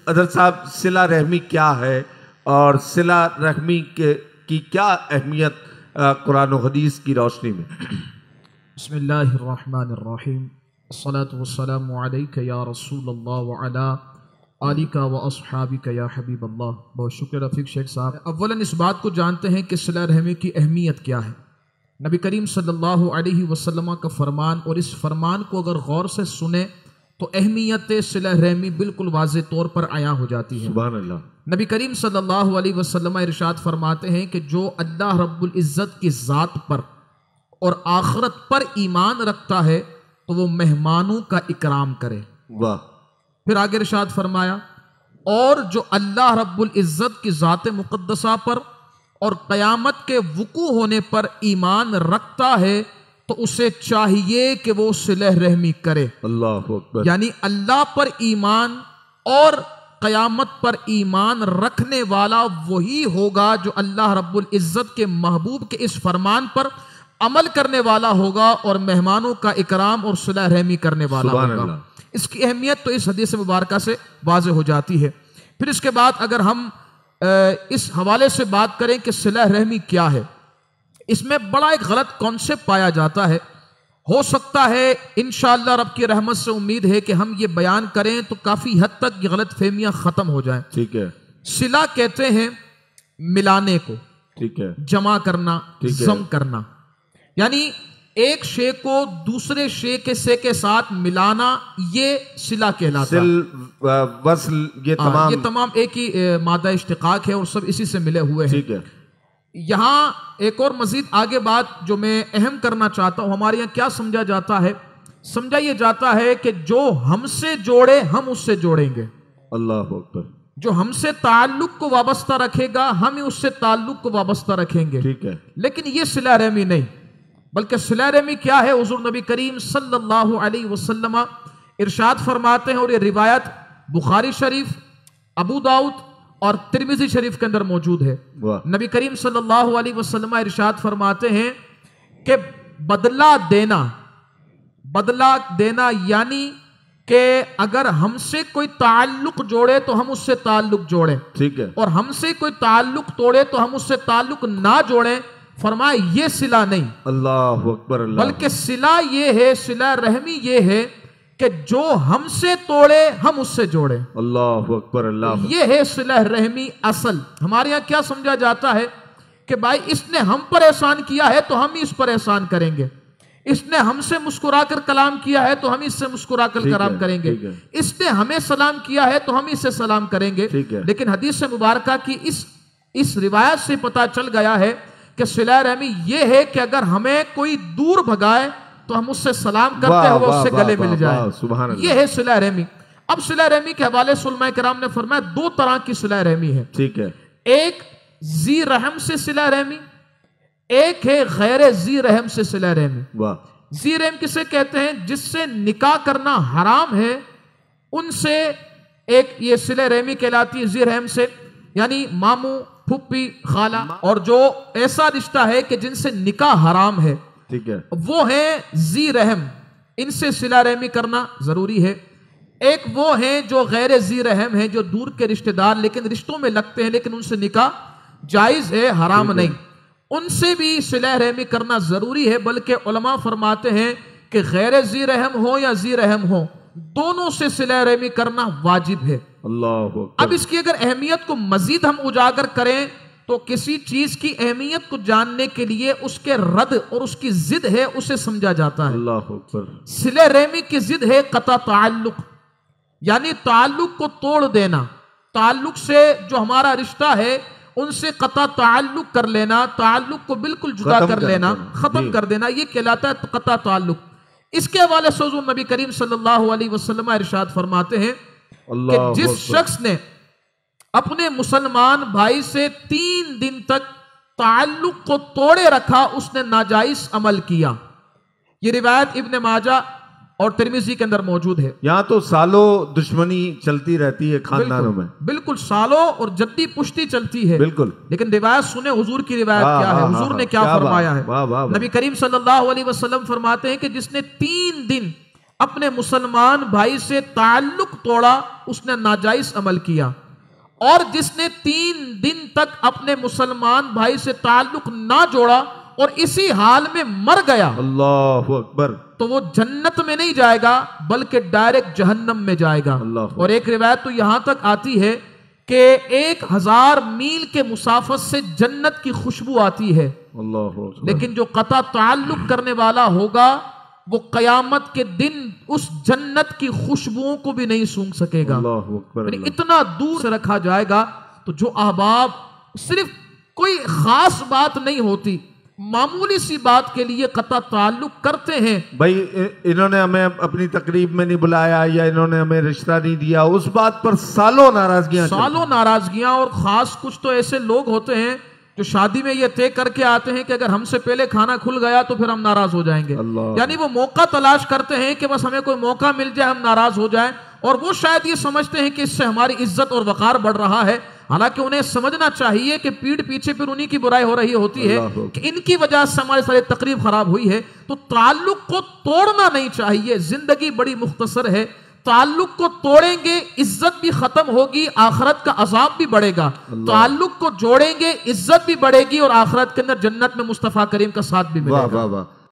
حضرت صاحب صلہ رحمی کیا ہے اور صلہ رحمی کی کیا اہمیت قرآن و حدیث کی روشنی میں؟ بسم اللہ الرحمن الرحیم، الصلاة والسلام علیک یا رسول اللہ وعلا آلک و اصحابک یا حبیب اللہ۔ بہت شکر رفیق شیخ صاحب۔ اولاً اس بات کو جانتے ہیں کہ صلہ رحمی کی اہمیت کیا ہے۔ نبی کریم صلی اللہ علیہ وسلم کا فرمان، اور اس فرمان کو اگر غور سے سنیں تو اہمیت صلہ رحمی بالکل واضح طور پر عیاں ہو جاتی ہے۔ سبحان اللہ۔ نبی کریم صلی اللہ علیہ وسلم ارشاد فرماتے ہیں کہ جو اللہ رب العزت کی ذات پر اور آخرت پر ایمان رکھتا ہے تو وہ مہمانوں کا اکرام کرے۔ واہ۔ پھر آگے ارشاد فرمایا، اور جو اللہ رب العزت کی ذات مقدسہ پر اور قیامت کے وقوع ہونے پر ایمان رکھتا ہے تو اسے چاہیے کہ وہ صلہ رحمی کرے۔ اللہ اکبر۔ یعنی اللہ پر ایمان اور قیامت پر ایمان رکھنے والا وہی ہوگا جو اللہ رب العزت کے محبوب کے اس فرمان پر عمل کرنے والا ہوگا اور مہمانوں کا اکرام اور صلہ رحمی کرنے والا ہوگا۔ اس کی اہمیت تو اس حدیث مبارکہ سے واضح ہو جاتی ہے۔ پھر اس کے بعد اگر ہم اس حوالے سے بات کریں کہ صلہ رحمی کیا ہے، اس میں بڑا ایک غلط کانسیپٹ پایا جاتا ہے۔ ہو سکتا ہے انشاءاللہ رب کی رحمت سے امید ہے کہ ہم یہ بیان کریں تو کافی حد تک یہ غلط فہمیاں ختم ہو جائیں۔ ٹھیک ہے۔ صلہ کہتے ہیں ملانے کو، ٹھیک ہے، جمع کرنا، ضم کرنا، یعنی ایک شے کو دوسرے شے کے ساتھ ملانا، یہ صلہ کہلاتا ہے۔ وصل، یہ تمام ایک ہی مادہ اشتقاق ہے اور سب اسی سے ملے ہوئے ہیں۔ ٹھیک ہے۔ یہاں ایک اور مزید آگے بات جو میں اہم کرنا چاہتا ہوں، ہمارے یہاں کیا سمجھا جاتا ہے؟ سمجھا یہ جاتا ہے کہ جو ہم سے جوڑے ہم اس سے جوڑیں گے۔ اللہ اکبر۔ جو ہم سے تعلق کو وابستہ رکھے گا ہم اس سے تعلق کو وابستہ رکھیں گے۔ ٹھیک ہے۔ لیکن یہ صلہ رحمی نہیں، بلکہ صلہ رحمی کیا ہے؟ حضور نبی کریم صلی اللہ علیہ وسلم ارشاد فرماتے ہیں، اور یہ روایت بخاری شریف، ابو داؤد اور ترمذی شریف کے اندر موجود ہے۔ نبی کریم صلی اللہ علیہ وسلم ارشاد فرماتے ہیں کہ بدلہ دینا یعنی کہ اگر ہم سے کوئی تعلق جوڑے تو ہم اس سے تعلق جوڑیں، ٹھیک ہے، اور ہم سے کوئی تعلق توڑے تو ہم اس سے تعلق نہ جوڑیں۔ فرمایا یہ صلہ نہیں، اللہ اکبر، اللہ، بلکہ صلہ یہ ہے، صلہ رحمی یہ ہے کہ جو ہم سے توڑے ہم اس سے جوڑے۔ اللہ اکبر، اللہ، یہ ہے صلہ رحمی اصل۔ ہمارے یہاں کیا سمجھا جاتا ہے کہ بھائی اس نے ہم پر احسان کیا ہے تو ہم اس پر احسان کریں گے، اس نے ہم سے مسکرا کر کلام کیا ہے تو ہم اس سے مسکرا کر کلام کریں گے، اس نے ہمیں سلام کیا ہے تو ہم اس سے سلام کریں گے۔ لیکن حدیث مبارکہ کی اس روایت سے پتہ چل گیا ہے کہ صلہ رحمی یہ ہے کہ اگر ہمیں کوئی دور بھگائے تو ہم اس سے سلام کرتے ہوئے اس سے گلے مل جائیں، یہ ہے صلہ رحمی۔ اب صلہ رحمی کے حوالے سے علماء کرام نے فرمایا دو طرح کی صلہ رحمی ہے، ٹھیک ہے، ایک ذی رحم سے صلہ رحمی، ایک ہے غیر ذی رحم سے صلہ رحمی۔ ذی رحم کسے کہتے ہیں؟ جس سے نکاح کرنا حرام ہے، ان سے ایک یہ صلہ رحمی کہلاتی ہے ذی رحم سے، یعنی ماموں، پھپھی، خالہ، اور جو ایسا رشتہ ہے کہ جن سے نکاح حرام ہے، ٹھیک ہے، وہ ہیں ذی رحم، ان سے صلہ رحمی کرنا ضروری ہے۔ ایک وہ ہیں جو غیر ذی رحم ہیں، جو دور کے رشتہ دار لیکن رشتوں میں لگتے ہیں لیکن ان سے نکاح جائز ہے، حرام نہیں، ان سے بھی صلہ رحمی کرنا ضروری ہے۔ بلکہ علماء فرماتے ہیں کہ غیر ذی رحم ہو یا ذی رحم ہو، دونوں سے صلہ رحمی کرنا واجب ہے۔ اللہ، اب اس کی اگر اہمیت کو مزید ہم اجاگر کریں تو کسی چیز کی اہمیت کو جاننے کے لیے اس کے رد اور اس کی ضد ہے، اسے سمجھا جاتا ہے۔ اللہ اکبر۔ صلہ رحمی کی ضد ہے قطع تعلق، یعنی تعلق کو توڑ دینا، تعلق سے جو ہمارا رشتہ ہے ان سے قطع تعلق کر لینا، تعلق کو بالکل جدا کر لینا، ختم کر دینا، یہ کہلاتا ہے قطع تعلق۔ اس کے حوالے سے حضور نبی کریم صلی اللہ علیہ وسلم ارشاد فرماتے ہیں کہ جس شخص نے اپنے مسلمان بھائی سے 3 دن تک تعلق کو توڑے رکھا اس نے ناجائز عمل کیا۔ یہ روایت ابن ماجہ اور ترمذی کے اندر موجود ہے۔ یہاں تو سالوں دشمنی چلتی رہتی ہے خاندانوں میں، بالکل سالوں اور جدی پشتی چلتی ہے، بالکل، لیکن روایت سنیں حضور کی روایت کیا ہے، حضور نے کیا فرمایا ہے۔ نبی کریم صلی اللہ علیہ وسلم فرماتے ہیں کہ جس نے 3 دن اپنے مسلمان بھائی سے تعلق توڑا اس نے ناجائز عمل کیا، اور جس نے 3 دن تک اپنے مسلمان بھائی سے تعلق نہ جوڑا اور اسی حال میں مر گیا، اللہ اکبر، تو وہ جنت میں نہیں جائے گا بلکہ ڈائریکٹ جہنم میں جائے گا۔ اور ایک روایت تو یہاں تک آتی ہے کہ 1000 میل کے مسافت سے جنت کی خوشبو آتی ہے، لیکن جو قطع تعلق کرنے والا ہوگا وہ قیامت کے دن اس جنت کی خوشبوؤں کو بھی نہیں سونگھ سکے گا، یعنی اتنا دور سے رکھا جائے گا۔ تو جو احباب صرف کوئی خاص بات نہیں ہوتی، معمولی سی بات کے لیے قطع تعلق کرتے ہیں، بھائی انہوں نے ہمیں اپنی تقریب میں نہیں بلایا یا انہوں نے ہمیں رشتہ نہیں دیا، اس بات پر سالوں ناراضگیاں، اور خاص کچھ تو ایسے لوگ ہوتے ہیں جو شادی میں یہ طے کر کے آتے ہیں کہ اگر ہم سے پہلے کھانا کھل گیا تو پھر ہم ناراض ہو جائیں گے، یعنی وہ موقع تلاش کرتے ہیں کہ بس ہمیں کوئی موقع مل جائے ہم ناراض ہو جائیں، اور وہ شاید یہ سمجھتے ہیں کہ اس سے ہماری عزت اور وقار بڑھ رہا ہے، حالانکہ انہیں سمجھنا چاہیے کہ پیٹھ پیچھے پھر انہی کی برائی ہو رہی ہوتی ہے کہ ان کی وجہ سے ہماری ساری تقریب خراب ہوئی ہے۔ تو تعلق کو توڑنا نہیں چاہیے، زندگی بڑی مختصر ہے، تعلق کو توڑیں گے عزت بھی ختم ہوگی، آخرت کا عذاب بھی بڑھے گا، تعلق کو جوڑیں گے عزت بھی بڑھے گی اور آخرت کے اندر جنت میں مصطفیٰ کریم کا ساتھ بھی ملے گا۔